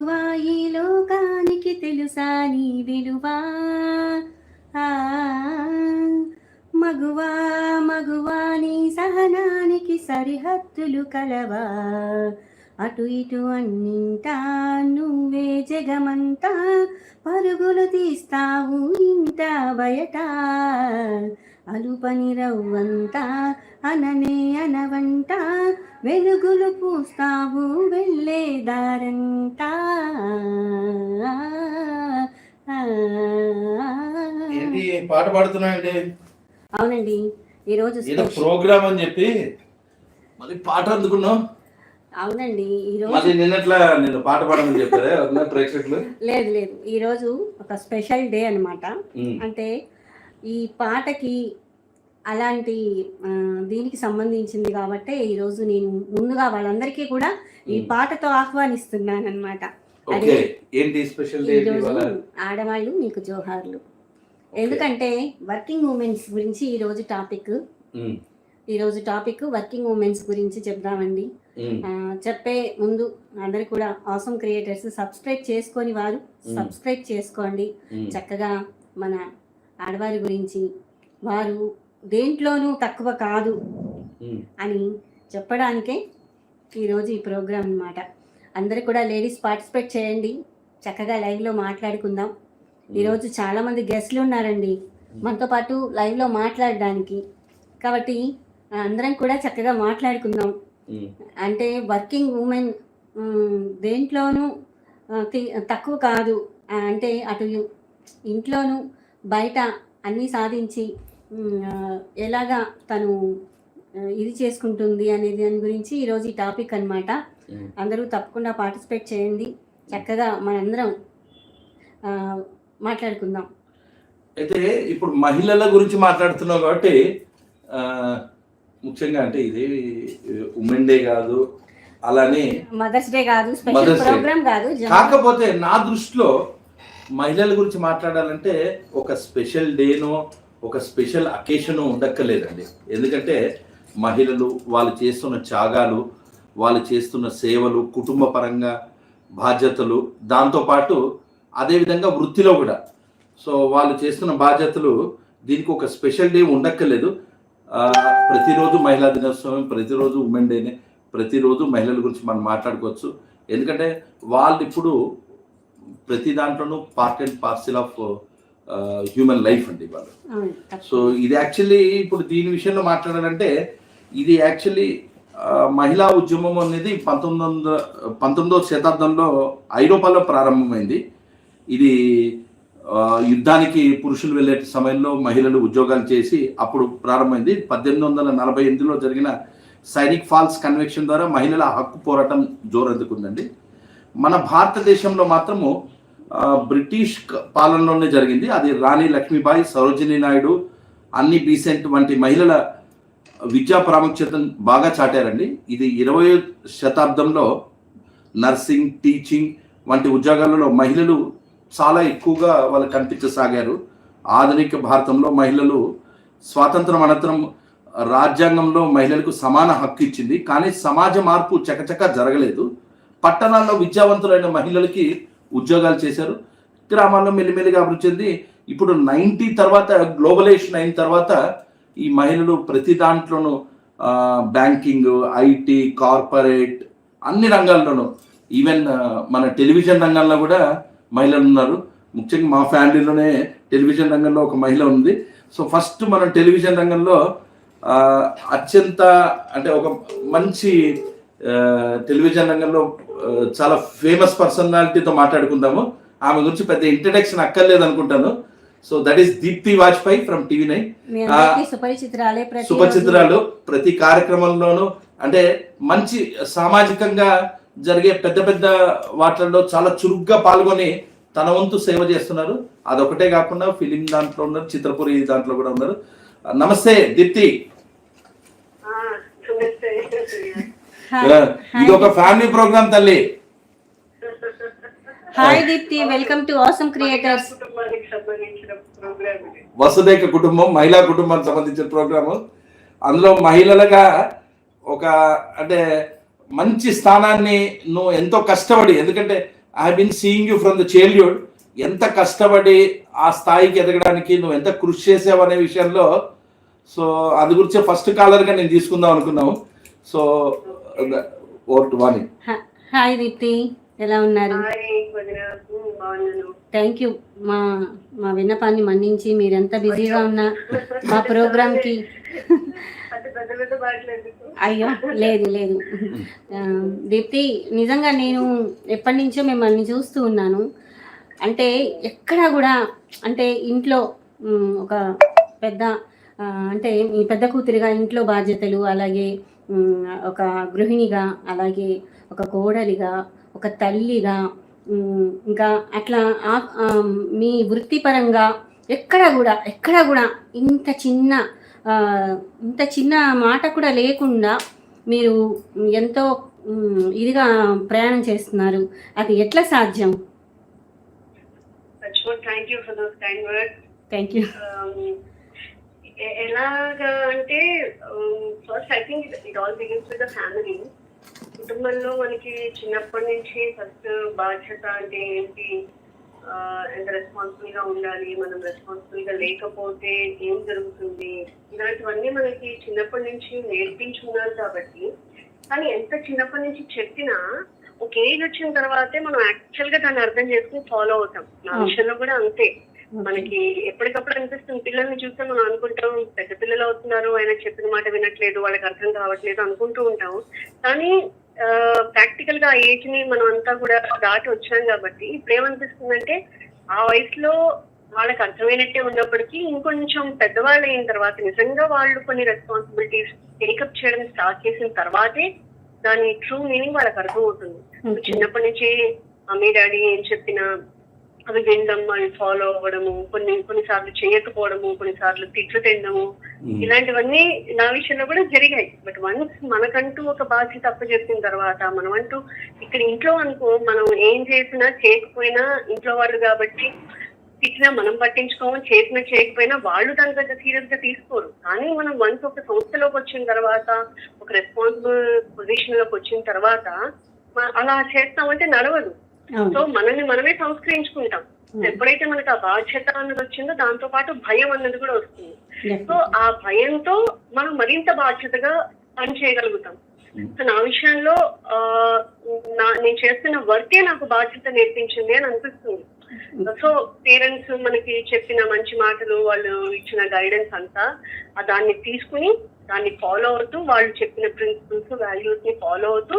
ఈ లోకానికి తెలుసా నీ విలువా? ఆ, మగువా మగువా నీ సహనానికి సరిహద్దులు కలవా? అటు ఇటు అన్నింటా నువ్వే జగమంతా, పరుగులు తీస్తావు ఇంట బయట, అలుపని రవ్వంతా అననే అనవంట, వెలుగులు పూస్తావు వెళ్ళే దారంతా. ఏంటి పాట పాడుతున్నాయండి? అవునండి, ఈరోజు ఏదో ప్రోగ్రామ్ అని చెప్పి మళ్ళీ పాట అందుకున్నాం. అవునండి, ఈరోజు మళ్ళీ నేను పాట పాడమని చెప్పారా ప్రేక్షకులు? లేదు లేదు, ఈరోజు ఒక స్పెషల్ డే అనమాట. అంటే ఈ పాటకి అలాంటి దీనికి సంబంధించింది కాబట్టి ఈరోజు నేను ముందుగా వాళ్ళందరికీ కూడా ఈ పాటతో ఆహ్వానిస్తున్నాను అనమాట. అదే ఏంటి స్పెషల్ డే? ఆడవాళ్ళు మీకు జోహార్లు. ఎందుకంటే వర్కింగ్ ఉమెన్స్ గురించి ఈరోజు టాపిక్ వర్కింగ్ ఉమెన్స్ గురించి చెప్దామండి. చెప్పే ముందు అందరు కూడా ఆసమ్ క్రియేటర్స్ సబ్స్క్రైబ్ చేసుకొని వారు సబ్స్క్రైబ్ చేసుకోండి. చక్కగా మన ఆడవారి గురించి, వారు దేంట్లోనూ తక్కువ కాదు అని చెప్పడానికే ఈరోజు ఈ ప్రోగ్రాం అన్నమాట. అందరు కూడా లేడీస్ పార్టిసిపేట్ చేయండి, చక్కగా లైవ్లో మాట్లాడుకుందాం. ఈరోజు చాలామంది గెస్ట్లు ఉన్నారండి మనతో పాటు లైవ్లో మాట్లాడడానికి. కాబట్టి అందరం కూడా చక్కగా మాట్లాడుకుందాం. అంటే వర్కింగ్ ఉమెన్ దేంట్లోనూ తక్కువ కాదు, అంటే అటు ఇంట్లోనూ బయట అన్నీ సాధించి ఎలాగా తను ఇది చేసుకుంటుంది అనేది దాని గురించి ఈరోజు ఈ టాపిక్ అనమాట. అందరూ తప్పకుండా పార్టిసిపేట్ చేయండి, చక్కగా మనందరం మాట్లాడుకుందాం. అయితే ఇప్పుడు మహిళల గురించి మాట్లాడుతున్నాం కాబట్టి ముఖ్యంగా అంటే ఇది ఉమెన్ డే కాదు, అలానే మదర్స్ డే కాదు, స్పెషల్ ప్రోగ్రామ్ కాదు. కాకపోతే నా దృష్టిలో మహిళల గురించి మాట్లాడాలంటే ఒక స్పెషల్ డేనో ఒక స్పెషల్ అకేషను ఉండక్కర్లేదండి. ఎందుకంటే మహిళలు వాళ్ళు చేస్తున్న త్యాగాలు, వాళ్ళు చేస్తున్న సేవలు, కుటుంబ పరంగా బాధ్యతలు, దాంతోపాటు అదేవిధంగా వృత్తిలో కూడా సో వాళ్ళు చేస్తున్న బాధ్యతలు, దీనికి ఒక స్పెషల్ డే ఉండక్కర్లేదు. ప్రతిరోజు మహిళా దినోత్సవం, ప్రతిరోజు ఉమెన్ డేనే, ప్రతిరోజు మహిళల గురించి మనం మాట్లాడుకోవచ్చు. ఎందుకంటే వాళ్ళు ఇప్పుడు ప్రతి దాంట్లోనూ part and parcel of human life అండి వాళ్ళు. సో ఇది యాక్చువల్లీ ఇప్పుడు దీని విషయంలో మాట్లాడాలంటే ఇది యాక్చువల్లీ మహిళా ఉద్యమం అనేది 19వ శతాబ్దంలో ఐరోపాలో ప్రారంభమైంది. ఇది యుద్ధానికి పురుషులు వెళ్ళే సమయంలో మహిళలు ఉద్యోగాలు చేసి అప్పుడు ప్రారంభమైంది. 1848లో జరిగిన సైనిక్ ఫాల్స్ కన్వెన్షన్ ద్వారా మహిళల హక్కు పోరాటం జోరందుకుందండి. మన భారతదేశంలో మాత్రము బ్రిటిష్ పాలనలోనే జరిగింది. అది రాణి లక్ష్మీబాయి, సరోజినీ నాయుడు, అన్ని బీసెంట్ వంటి మహిళల విద్యా ప్రాముఖ్యతను బాగా చాటారండి. ఇది 20వ శతాబ్దంలో నర్సింగ్, టీచింగ్ వంటి ఉద్యోగాలలో మహిళలు చాలా ఎక్కువగా వాళ్ళు కనిపించసాగారు. ఆధునిక భారతంలో మహిళలు స్వాతంత్రం అనంతరం రాజ్యాంగంలో మహిళలకు సమాన హక్కు ఇచ్చింది. కానీ సమాజ మార్పు చకచక జరగలేదు. పట్టణాల్లో విద్యావంతులైన మహిళలకి ఉద్యోగాలు చేశారు. గ్రామాల్లో మెల్లిమెల్లిగా అభివృద్ధి చెంది ఇప్పుడు 90 తర్వాత గ్లోబలైజేషన్ అయిన తర్వాత ఈ మహిళలు ప్రతి దాంట్లోనూ బ్యాంకింగ్, ఐటీ, కార్పొరేట్ అన్ని రంగాల్లోనూ, ఈవెన్ మన టెలివిజన్ రంగంలో కూడా మహిళలు ఉన్నారు. ముఖ్యంగా మా ఫ్యామిలీలోనే టెలివిజన్ రంగంలో ఒక మహిళ ఉంది. సో ఫస్ట్ మనం టెలివిజన్ రంగంలో అత్యంత అంటే ఒక మంచి టెలివిజన్ రంగంలో చాలా ఫేమస్ పర్సనాలిటీతో మాట్లాడుకుందాము. ఆమె గురించి పెద్ద ఇంట్రడక్షన్ అక్కర్లేదు అనుకుంటాను. So that is Deepti Vajpayee from TV9. సుపరిచితురాలు. ప్రతి కార్యక్రమంలోనూ అంటే మంచి సామాజికంగా జరిగే పెద్ద పెద్ద వాటిల్లో చాలా చురుగ్గా పాల్గొని తన వంతు సేవ చేస్తున్నారు. అదొకటే కాకుండా ఫిలిం దాంట్లో ఉన్నారు, చిత్రపురి దాంట్లో కూడా ఉన్నారు. నమస్తే దీప్తి. ఇది ఒక ఫ్యామిలీ ప్రోగ్రామ్ తల్లి. Hi Deepthi, welcome to awesome creators. వసుదైక కుటుంబం, మహిళా కుటుంబానికి సంబంధించిన ప్రోగ్రాము. అందులో మహిళలుగా ఒక అంటే మంచి స్థానాన్ని నువ్వు ఎంతో కష్టపడి, ఎందుకంటే I been seeing you from the childhood. ఎంత కష్టపడి ఆ స్థాయికి ఎదగడానికి నువ్వు ఎంత కృషి చేసావు అనే విషయంలో, సో అది గురించి ఫస్ట్ కాలర్గా నేను తీసుకుందాం అనుకున్నాము. సో ఓట్ వాణి. హాయ్ దీప్తి, ఎలా ఉన్నారు? Thank you. మా విన్నపాన్ని మన్నించి మీరెంత బిజీగా ఉన్నా మా ప్రోగ్రామ్కి అయ్యో లేదు లేదు దీప్తి, నిజంగా నేను ఎప్పటి నుంచో మిమ్మల్ని చూస్తూ ఉన్నాను. అంటే ఎక్కడా కూడా అంటే ఇంట్లో ఒక పెద్ద అంటే మీ పెద్ద కూతురిగా ఇంట్లో బాధ్యతలు, అలాగే ఒక గృహిణిగా, అలాగే ఒక కోడలిగా, ఒక తల్లిగా, ఇంకా అట్లా మీ వృత్తిపరంగా ఎక్కడా కూడా ఇంత చిన్న మాట కూడా లేకుండా మీరు ఎంతో ఇదిగా ప్రయాణం చేస్తున్నారు. అది ఎట్లా సాధ్యం? Thank you for those kind words. Thank you. ఎలాగా అంటే first I think it all begins with the family. కుటుంబంలో మనకి చిన్నప్పటి నుంచి ఫస్ట్ బాధ్యత అంటే ఏంటి, ఎంత రెస్పాన్సిబుల్ గా ఉండాలి, మనం రెస్పాన్సిబుల్ గా లేకపోతే ఏం జరుగుతుంది, ఇలాంటివన్నీ మనకి చిన్నప్పటి నుంచి నేర్పించుకున్నారు. కాబట్టి కానీ ఎంత చిన్నప్పటి నుంచి చెప్పినా ఒక ఏజ్ వచ్చిన తర్వాతే మనం యాక్చువల్ గా దాన్ని అర్థం చేసుకుని ఫాలో అవుతాం. నా విషయంలో కూడా అంతే. మనకి ఎప్పటికప్పుడు అనిపిస్తుంది, పిల్లల్ని చూస్తే మనం అనుకుంటాం పెద్ద పిల్లలు అవుతున్నారు, ఆయన చెప్పిన మాట వినట్లేదు, వాళ్ళకి అర్థం కావట్లేదు అనుకుంటూ ఉంటాం. కానీ ప్రాక్టికల్ గా ఆ ఏజ్ ని మనం అంతా కూడా దాటి వచ్చాం కాబట్టి ఇప్పుడు ఏమనిపిస్తుందంటే ఆ వయసులో వాళ్ళకి అర్థమైనట్టే ఉన్నప్పటికీ ఇంకొంచెం పెద్దవాళ్ళు అయిన తర్వాత నిజంగా వాళ్ళు కొన్ని రెస్పాన్సిబిలిటీస్ టేకప్ చేయడం స్టార్ట్ చేసిన తర్వాతే దాని ట్రూ మీనింగ్ వాళ్ళకి అర్థం అవుతుంది. చిన్నప్పటి నుంచి మమ్మీ డాడీ ఏం చెప్పినా అవి వినడం, అవి ఫాలో అవ్వడము, కొన్నిసార్లు చేయకపోవడము, కొన్నిసార్లు తిట్లు తినడము, ఇలాంటివన్నీ నా విషయంలో కూడా జరిగాయి. బట్ వన్స్ మనకంటూ ఒక బాధ్యత అప్పచెప్పిన తర్వాత మనమంటూ ఇక్కడ ఇంట్లో అనుకో మనం ఏం చేసినా చేయకపోయినా ఇంట్లో వాళ్ళు కాబట్టి తిట్టినా మనం పట్టించుకోము, చేసినా చేయకపోయినా వాళ్ళు దాని పెద్ద సీరియస్ గా తీసుకోరు. కానీ మనం వన్స్ ఒక సంస్థలోకి వచ్చిన తర్వాత, ఒక రెస్పాన్సిబుల్ పొజిషన్ లోకి వచ్చిన తర్వాత అలా చేస్తామంటే నడవదు. సో మనల్ని మనమే సంస్కరించుకుంటాం. ఎప్పుడైతే మనకు ఆ బాధ్యత అన్నది వచ్చిందో దాంతో పాటు భయం అన్నది కూడా వస్తుంది. సో ఆ భయంతో మనం మరింత బాధ్యతగా పని చేయగలుగుతాం. సో నా విషయంలో నేను చేస్తున్న వర్కే నాకు బాధ్యత నేర్పించింది అని అనిపిస్తుంది. సో పేరెంట్స్ మనకి చెప్పిన మంచి మాటలు, వాళ్ళు ఇచ్చిన గైడెన్స్ అంతా దాన్ని తీసుకుని దాన్ని ఫాలో అవుతూ, వాళ్ళు చెప్పిన ప్రిన్సిపల్స్, వాల్యూస్ ని ఫాలో అవుతూ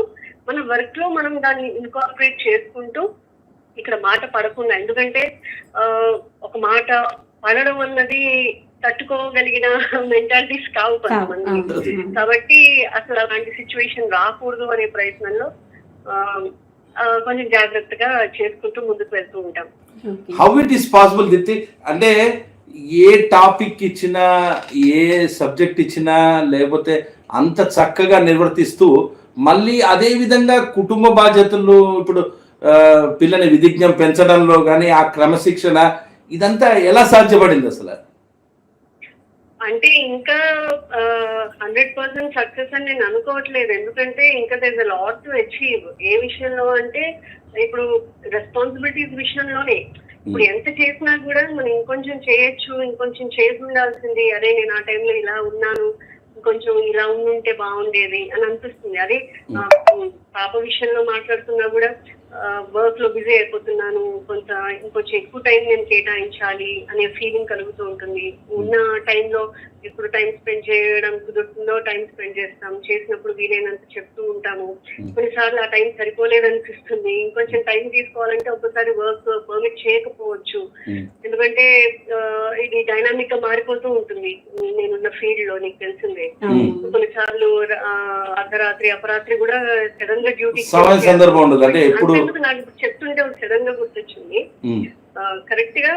మన వర్క్ లో మనం దాన్ని ఇన్కార్పొరేట్ చేసుకుంటూ ఇక్కడ మాట పడకుండా, ఎందుకంటే ఒక మాట పడడం అన్నది తట్టుకోగలిగిన మెంటాలిటీస్ కావు కొంతమంది. కాబట్టి అసలు అలాంటి సిచ్యువేషన్ రాకూడదు అనే ప్రయత్నంలో కొంచెం జాగ్రత్తగా చేసుకుంటూ ముందుకు వెళ్తూ ఉంటాం. How it is possible Deepti? అంటే ఏ టాపిక్ ఇచ్చినా, ఏ సబ్జెక్ట్ ఇచ్చినా, లేకపోతే అంత చక్కగా నిర్వర్తిస్తూ మళ్ళీ అదే విధంగా కుటుంబ బాధ్యతలు, ఇప్పుడు పిల్లని విధిజ్ఞం పెంచడంలో కానీ ఆ క్రమశిక్షణ, ఇదంతా ఎలా సాధ్యపడింది అసలు? అంటే ఇంకా 100% సక్సెస్ అని నేను అనుకోవట్లేదు. ఎందుకంటే ఇంకా there is a lot to achieve. ఏ విషయంలో అంటే ఇప్పుడు రెస్పాన్సిబిలిటీస్ విషయంలోనే ఇప్పుడు ఎంత చేసినా కూడా మనం ఇంకొంచెం చేయొచ్చు, ఇంకొంచెం చేసి ఉండాల్సింది, అదే నేను ఆ టైంలో ఇలా ఉన్నాను, కొంచెం ఇలా ఉండుంటే బాగుండేది అని అనిపిస్తుంది. అదే పాప విషయంలో మాట్లాడుతున్నా కూడా వర్క్ లో బిజీ అయిపోతున్నాను, ఇంకొంచెం ఎక్కువ టైం నేను కేటాయించాలి అనే ఫీలింగ్ కలుగుతూ ఉంటుంది. ఉన్న టైంలో ఎప్పుడు టైం స్పెండ్ చేయడం కుదురుతుందో టైం స్పెండ్ చేస్తాం, చేసినప్పుడు వీలైనంత చెప్తూ ఉంటాము. కొన్నిసార్లు ఆ టైం సరిపోలేదనిపిస్తుంది, ఇంకొంచెం టైం తీసుకోవాలంటే ఒక్కసారి వర్క్ పర్మిట్ చేయకపోవచ్చు. ఎందుకంటే ఇది డైనామిక్ గా మారిపోతూ ఉంటుంది నేనున్న ఫీల్డ్ లో, నీకు తెలిసిందే. కొన్నిసార్లు అర్ధరాత్రి అపరాత్రి కూడా సడన్ గా డ్యూటీ సందర్భం ఉండదు. అంటే ఎప్పుడు నాకు చెప్తుంటే సడన్ గా గుర్తొచ్చింది. కరెక్ట్ గా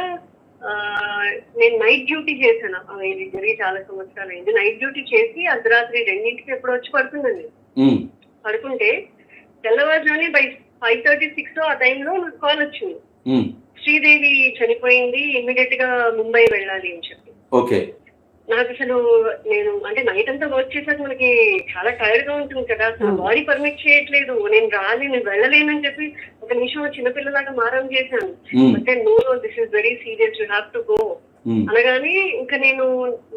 నేను నైట్ డ్యూటీ చేశాను, ఇది జరిగి చాలా సంవత్సరాలు అయింది. నైట్ డ్యూటీ చేసి అర్ధరాత్రి 2ంటికి ఎప్పుడు వచ్చి పడుతుందండి. పడుకుంటే తెల్లవారుజామునే బై 5:30-6 ఆ టైంలో నాకు కాల్ వచ్చింది, శ్రీదేవి చనిపోయింది, ఇమ్మీడియట్ గా ముంబై వెళ్ళాలి అని చెప్పి. నాకు అసలు నేను అంటే నైట్ అంతా వర్క్ చేసాక మనకి చాలా టైర్డ్ గా ఉంటుంది కదా, అసలు బాడీ పర్మిట్ చేయట్లేదు, నేను వెళ్ళలేనని చెప్పి ఒక నిమిషం చిన్నపిల్లలాగా మారం చేశాను. అంటే no, this is very serious, you have to go అనగానే ఇంకా నేను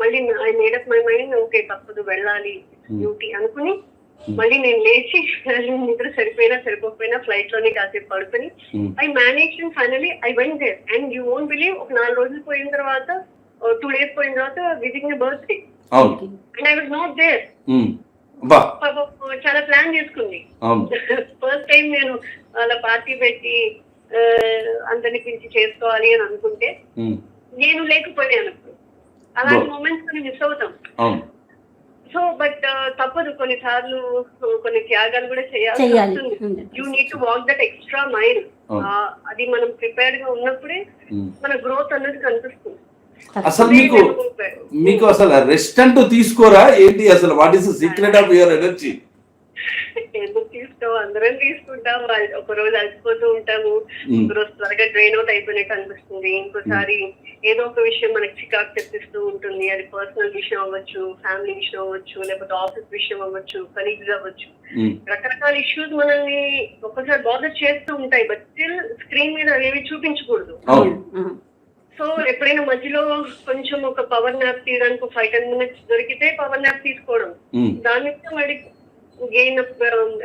మళ్ళీ I made up my mind, okay తప్పదు వెళ్ళాలి డ్యూటీ అనుకుని మళ్ళీ నేను లేచి నిద్ర సరిపోకపోయినా ఫ్లైట్ లోనే కాసేపు పడుకుని I manage and finally I went there. And you won't believe, ఒక 4 రోజులు పోయిన తర్వాత 2 days పోయిన తర్వాత visiting my birthday and I was not there. చాలా ప్లాన్ చేసుకుంది. ఫస్ట్ టైం నేను వాళ్ళ పార్టీ పెట్టి అందరిని పిలిచి చేసుకోవాలి అని అనుకుంటే నేను లేకపోయాను. అలాంటి మూమెంట్స్ కొన్ని మిస్ అవుతాం. సో బట్ తప్పదు, కొన్నిసార్లు కొన్ని త్యాగాలు కూడా చేయాల్సి వస్తుంది. You need to walk that extra mile. అది మనం ప్రిపేర్డ్ గా ఉన్నప్పుడే మన గ్రోత్ అన్నది కనిపిస్తుంది. అసలు మీకు అసలు రెస్ట్ అంటూ తీసుకోరా ఏంటి? అసలు what is the secret of your energy? ఎందుకు తీసుకో, అందరం తీసుకుంటాం. ఒక రోజు అలసిపోతూ ఉంటాము, ఒక రోజు త్వరగా డ్రైన్ అవుట్ అయిపోయినట్టు అనిపిస్తుంది, ఇంకోసారి ఏదో ఒక విషయం మనకి చికాకు తెప్పిస్తూ ఉంటుంది. అది పర్సనల్ విషయం అవ్వచ్చు, ఫ్యామిలీ విషయం అవ్వచ్చు, లేకపోతే ఆఫీస్ విషయం అవ్వచ్చు, కలీగ్స్ అవ్వచ్చు. రకరకాల ఇష్యూస్ మనల్ని ఒక్కసారి బాదర్ చేస్తూ ఉంటాయి. బట్ స్టిల్ స్క్రీన్ మీద అవేవి చూపించకూడదు. సో ఎప్పుడైనా మధ్యలో కొంచెం ఒక పవర్ న్యాప్ తీయడానికి 5-10 minutes దొరికితే పవర్ న్యాప్ తీసుకోవడం, దాని మళ్ళీ గెయిన్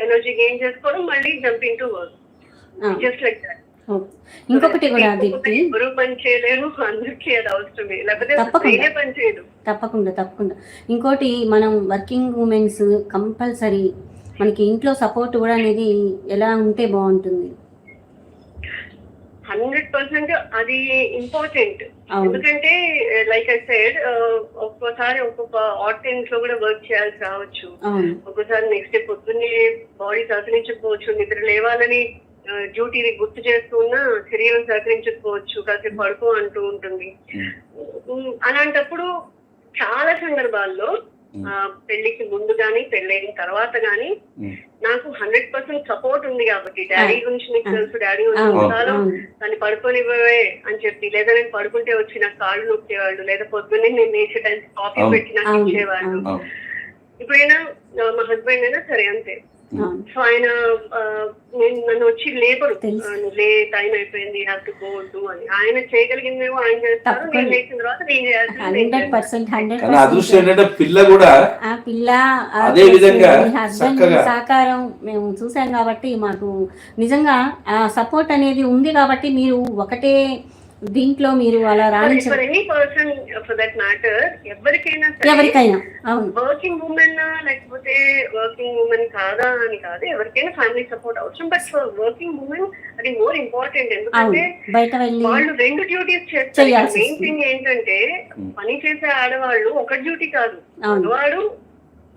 ఎనర్జీ గెయిన్ చేసుకోవడం, మళ్ళీ jumping to work, just like that. ఇంకొకటి కూడా దీప్తి, ఎవరు పని చేయలేరు, అందరికీ అది అవసరమే, లేకపోతే పని చేయదు. తప్పకుండా ఇంకోటి, మనం వర్కింగ్ ఉమెన్స్ కంపల్సరీ మనకి ఇంట్లో సపోర్ట్ కూడా అనేది ఎలా ఉంటే బాగుంటుంది? 100% అది ఇంపార్టెంట్. ఎందుకంటే లైక్ ఐ సెడ్, ఒక్కోసారి ఒక్కొక్క ఆడ్ టైమ్స్ లో కూడా వర్క్ చేయాల్సి రావచ్చు. ఒక్కోసారి నెక్స్ట్ డే పొద్దున్నే బాడీ సహకరించకపోవచ్చు, నిద్ర లేవాలని డ్యూటీ గుర్తు చేస్తున్నా శరీరం సహకరించకపోవచ్చు, కాసేపు పడుకో అంటూ ఉంటుంది. అలాంటప్పుడు చాలా సందర్భాల్లో పెళ్లికి ముందు గానీ పెళ్ళైన తర్వాత గానీ నాకు 100% సపోర్ట్ ఉంది. కాబట్టి డాడీ గురించి నీకు తెలుసు, డాడీ ఉంటాలో దాన్ని పడుకోనివ్వవే అని చెప్పి, లేదా నేను పడుకుంటే వచ్చి నాకు కాళ్ళు నొక్కేవాళ్ళు, లేదా పొద్దున్నే నేను లేచే టైం కాఫీ పెట్టి నాకు ఇచ్చేవాళ్ళు. ఇప్పుడైనా మా హస్బెండ్ అయినా సరే అంతే. సో ఆయన నన్ను వచ్చి లేబరు, టైం అయిపోయింది, హ్యావ్ టు గో డు అని. ఆయన చేయగలిగిందేమో ఆయన చేస్తారు, నేను లేచిన తర్వాత నేను చేయాల్సింది. అదృష్టం ఏంటంటే పిల్ల కూడా అదే విధంగా సహకారం మేము చూసాం కాబట్టి మాకు నిజంగా సపోర్ట్ అనేది ఉంది. కాబట్టి మీరు ఒకటే దీంట్లో మీరు అలా రాణించారు. ఎవరికైనా వర్కింగ్ ఉమెన్ లేకపోతే వర్కింగ్ ఉమెన్ కాదా అని కాదు, ఎవరికైనా ఫ్యామిలీ సపోర్ట్ అవసరం. బట్ ఫర్ వర్కింగ్ ఉమెన్ అది మోర్ ఇంపార్టెంట్. ఎందుకంటే బయట వెళ్ళి వాళ్ళు 2 డ్యూటీస్ చేస్తారు. మెయిన్ థింగ్ ఏంటంటే పని చేసే ఆడవాళ్ళు ఒక డ్యూటీ కాదు, వాడు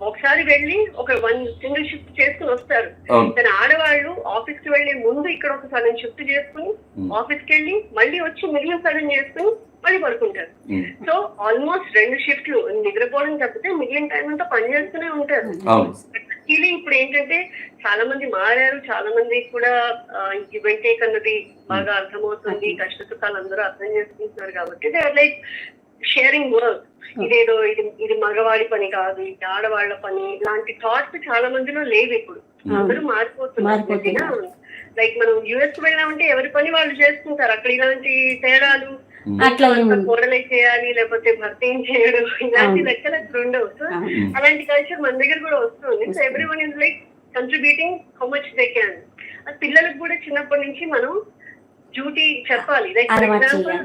ఒకసారి వెళ్ళి ఒక 1 సింగిల్ షిఫ్ట్ చేసుకుని వస్తారు. కానీ ఆడవాళ్ళు ఆఫీస్ కి వెళ్లే ముందు ఇక్కడ ఒక సగం షిఫ్ట్ చేసుకుని ఆఫీస్ కి వెళ్ళి మళ్ళీ వచ్చి మిగిలిన సగం చేసుకుని మళ్ళీ పడుకుంటారు. సో ఆల్మోస్ట్ 2 షిఫ్ట్లు నిద్రపోవడం తప్పితే మిగిలిన టైం అంతా పని చేస్తూనే ఉంటారు. ఇది ఇప్పుడు ఏంటంటే చాలా మంది మారారు, చాలా మంది కూడా గివ్ అండ్ టేక్ అన్నది బాగా అర్థమవుతుంది, కష్ట సుఖాలు అందరూ అర్థం చేసుకుంటున్నారు. కాబట్టి they are like sharing work. ఇదేదో ఇది మగవాడి పని కాదు, ఇది ఆడవాళ్ల పని, ఇలాంటి థాట్స్ చాలా మందిలో లేవు. ఇప్పుడు అందరూ మారిపోతున్నారు. లైక్ మనం యుఎస్ వెళ్ళామంటే ఎవరి పని వాళ్ళు చేసుకుంటారు. అక్కడ ఇలాంటి తేడాలు, కోడలే చేయాలి లేకపోతే భర్త ఏం చేయడం, ఇలాంటి లెక్కలు అక్కడ ఉండవు. సో అలాంటి కల్చర్ మన దగ్గర కూడా వస్తుంది. So every one is like contributing how much they can. పిల్లలకు కూడా చిన్నప్పటి నుంచి మనం డ్యూటీ చెప్పాలి. లైక్ ఫర్ ఎగ్జాంపుల్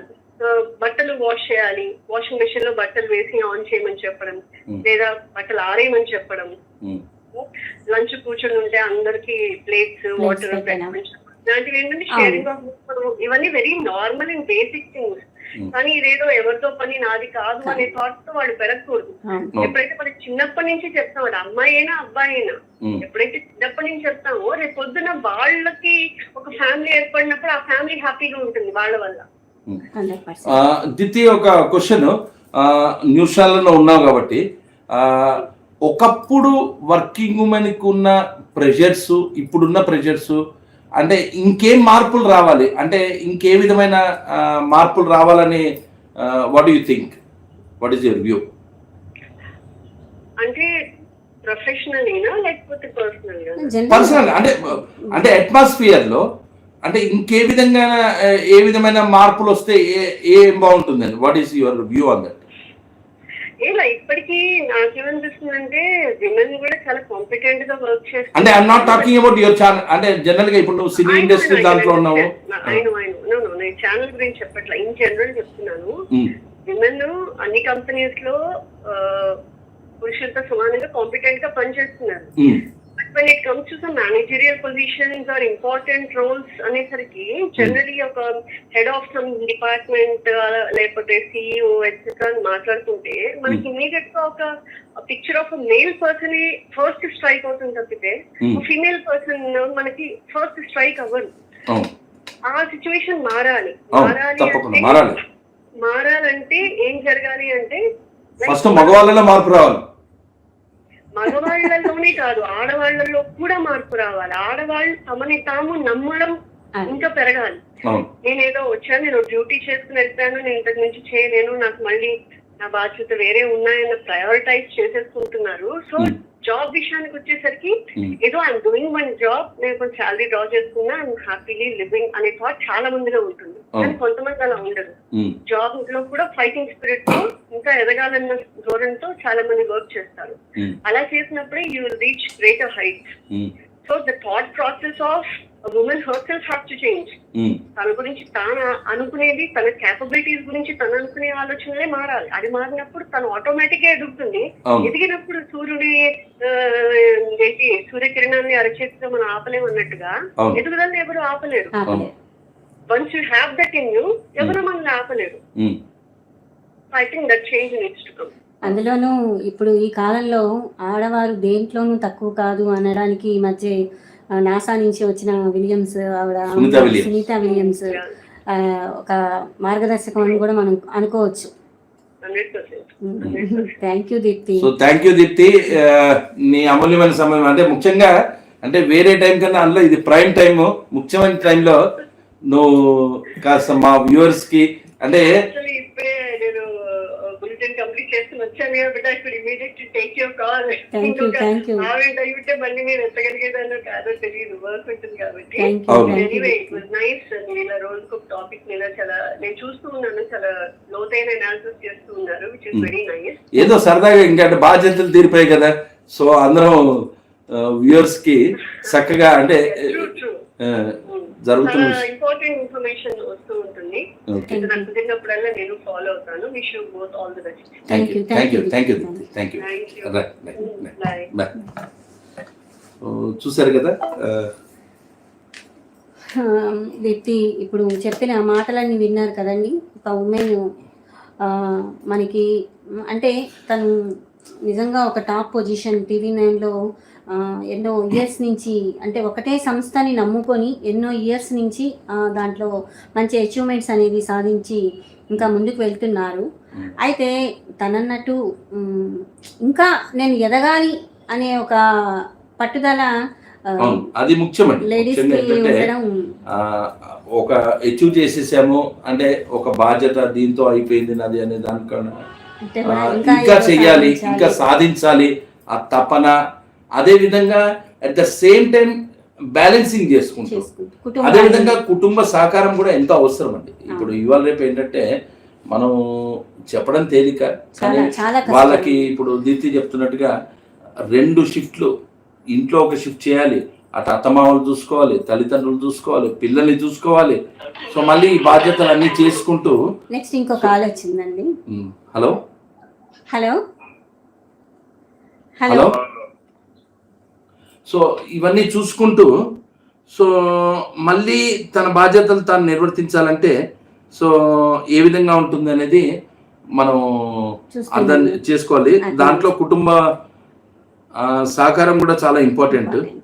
బట్టలు వాష్ చేయాలి, వాషింగ్ మెషిన్ లో బట్టలు వేసి ఆన్ చేయమని చెప్పడం, లేదా బట్టలు ఆరేయమని చెప్పడం. లంచ్ కూర్చొని ఉంటే అందరికి ప్లేట్స్, వాటర్, ఇలాంటివి ఏంటంటే షేరింగ్ ఆఫ్. ఇవన్నీ very normal and basic things. కానీ ఇదేదో ఎవరితో పని నాది కాదు అనే థాట్స్ తో వాళ్ళు పెరగకూడదు. ఎప్పుడైతే మనకి చిన్నప్పటి నుంచి చెప్తాం, అది అమ్మాయి అయినా అబ్బాయి అయినా, ఎప్పుడైతే చిన్నప్పటి నుంచి చెప్తామో రేపు పొద్దున వాళ్ళకి ఒక ఫ్యామిలీ ఏర్పడినప్పుడు ఆ ఫ్యామిలీ హ్యాపీగా ఉంటుంది వాళ్ళ వల్ల. దితి, ఒక క్వశ్చన్, న్యూస్ ఛానల్లో ఉన్నావు కాబట్టి, ఒకప్పుడు వర్కింగ్ ఉమెన్కి ఉన్న ప్రెషర్స్, ఇప్పుడున్న ప్రెషర్స్ అంటే ఇంకేం మార్పులు రావాలి, అంటే ఇంకే విధమైన మార్పులు రావాలని what you think, what is your view? అంటే ప్రొఫెషనల్నా లేకపోతే పర్సనల్ గా? పర్సనల్ అంటే అట్మాస్ఫియర్ లో అంటే ఇంకే విధంగా ఏ విధమైన మార్పులు వస్తే ఏం బాగుంటుందండి? What is your view on that? ఇలా ఇప్పటికీ నాకేమనిపిస్తుందంటే విమెన్ కూడా చాలా కాంపిటెంట్ గా వర్క్ చేస్తారు. అంటే I'm not talking about your channel, అంటే జనరల్ గా ఇప్పుడు నువ్వు సినీ ఇండస్ట్రీ దాంట్లో ఉన్నావు. నేను ఛానల్ గురించి చెప్పట్లా, ఇన్ జనరల్ చెప్తున్నాను. విమెన్ అన్ని కంపెనీస్ లో పురుషులతో సమానంగా కాంపిటెంట్ గా పనిచేస్తున్నారు. when it comes to some managerial positions or important roles అనేసరికి జనరలీ ఒక హెడ్ ఆఫ్ సమ్ డిపార్ట్మెంట్ లేకపోతే సిఇఓ ఎట్సెట్రా అని మాట్లాడుతుంటే మనకి ఇమీడియట్ గా ఒక picture of male person first strike అవుతుంది తప్పితే ఫీమేల్ పర్సన్ మనకి ఫస్ట్ స్ట్రైక్ అవ్వదు. ఆ సిచ్యువేషన్ మారాలంటే ఏం జరగాలి అంటే ఫస్ట్ మగవాళ్ళలో మార్పు రావాలి. మగవాళ్లలోనే కాదు, ఆడవాళ్లలో కూడా మార్పు రావాలి. ఆడవాళ్ళు తమని తాము నమ్మడం ఇంకా పెరగాలి. నేనేదో వచ్చాను, నేను డ్యూటీ చేసుకుని వెళ్తాను, నేను ఇంతకు మించి చేయలేను, నాకు మళ్ళీ నా బాధ్యత వేరే ఉన్నాయన్న ప్రయారిటైజ్ చేసేసుకుంటున్నారు. సో జాబ్ విషయానికి వచ్చేసరికి ఏదో ఐఎమ్ డూయింగ్ మై జాబ్, నేను కొంచెం శాలరీ డ్రా చేసుకున్నా, ఐఎమ్ హ్యాపీలీ లివింగ్ అనే థాట్ చాలా మందిలో ఉంటుంది. కానీ కొంతమంది అలా ఉండదు. జాబ్ లో కూడా ఫైటింగ్ స్పిరిట్ తో ఇంకా ఎదగాలన్న ధోరణితో చాలా మంది వర్క్ చేస్తారు. అలా చేసినప్పుడే you will reach greater heights. So the thought process of women herself have to change. తన గురించి తాను అనుకునేది, తన క్యాపబిలిటీస్ గురించి తను అనుకునే ఆలోచనలే మారాలి. అది మారినప్పుడు తను ఆటోమేటిక్ గా ఎదుగుతుంది. ఎదిగినప్పుడు సూర్యకిరణాన్ని అరచేతితో మనం ఆపలేమన్నట్టుగా ఎదుగుదలని ఎవరు ఆపలేరు. Once you have that in you, ఎవరు మనల్ని ఆపలేరు. I think that change needs to come. అందులోనూ ఇప్పుడు ఈ కాలంలో ఆడవారు దేంట్లోనూ తక్కువ కాదు అనడానికి ఈ మధ్య నాసా నుంచి వచ్చిన విలియమ్స్, ఆవిడ సునీత విలియమ్స్ ఒక మార్గదర్శకం అని కూడా మనం అనుకోవచ్చు. Thank you Deepti. So thank you Deepti, నీ అమూల్యమైన సమయం. అంటే ముఖ్యంగా అంటే వేరే టైం కన్నా అందులో ఇది ప్రైమ్ టైమ్, ముఖ్యమైన టైంలో నువ్వు కాస్త మా వ్యూవర్స్ కి అంటే కంప్లీట్ చేసుకుని వచ్చాను కాబట్టి I could immediately take your call. అయ్యుంటే మళ్ళీ నేను ఎత్తగలిగేదాన్నో కాదో తెలియదు, వర్క్ ఉంటుంది కాబట్టి. Anyway it was nice. ఇలా రోజుకు ఒక టాపిక్ మీద చాలా నేను చూస్తూ ఉన్నాను, చాలా లోతైన అనాలిసిస్ చేస్తూ ఉన్నారు, విచ్ ఇస్ వెరీ నైస్. ఏదో సరదాగా ఇంకా బాధ్యతలు తీరిపోయాయి కదా, సో అందరం వ్యూవర్స్ కి చక్కగా అంటే జరుగుతున్న ఇంపార్టెంట్ ఇన్ఫర్మేషన్ వస్తూ ఉంటుంది. నాకు కుదిరినప్పుడల్లా నేను ఫాలో అవుతాను. Wish you both all the best. Thank you. చూసారు కదా దీప్తి, ఇప్పుడు చెప్పిన మాటలన్నీ విన్నారు కదండి. ఒక ఉమెన్ మనకి అంటే తను నిజంగా ఒక టాప్ పొజిషన్ TV9లో ఎన్నో ఇయర్స్ నుంచి, అంటే ఒకటే సంస్థని నమ్ముకొని ఎన్నో ఇయర్స్ నుంచి దాంట్లో మంచి అచీవ్మెంట్స్ అనేవి సాధించి ఇంకా ముందుకు వెళ్తున్నారు. అయితే తనన్నట్టు ఇంకా నేను ఎదగాలి అనే ఒక పట్టుదల అది ముఖ్యమండి. లేడీస్ ఒక అచీవ్ చేసేసాము అంటే ఒక బాధ్యత దీంతో అయిపోయింది నాది అనే దానికన్నా ఇంకా చెయ్యాలి, ఇంకా సాధించాలి ఆ తపన. అదే విధంగా at the same time balancing చేసుకుంటాం. అదే విధంగా కుటుంబ సహకారం కూడా ఎంతో అవసరం అండి. ఇప్పుడు ఇవాళ రేపు ఏంటంటే మనం చెప్పడం తేలిక, కానీ వాళ్ళకి ఇప్పుడు దీప్తి చెప్తున్నట్టుగా 2 షిఫ్ట్లు, ఇంట్లో ఒక షిఫ్ట్ చేయాలి, అటు అత్తమామలు చూసుకోవాలి, తల్లిదండ్రులు చూసుకోవాలి, పిల్లల్ని చూసుకోవాలి. సో మళ్ళీ ఈ బాధ్యతలు అన్ని చేసుకుంటూ నెక్స్ట్ ఇంకో కాల్ వచ్చిందండి. Hello hello hello. సో ఇవన్నీ చూసుకుంటూ సో మళ్ళీ తన బాధ్యతలు తాను నిర్వర్తించాలంటే సో ఏ విధంగా ఉంటుంది అనేది మనం అర్థం చేసుకోవాలి. దాంట్లో కుటుంబ సహకారం కూడా చాలా ఇంపార్టెంట్.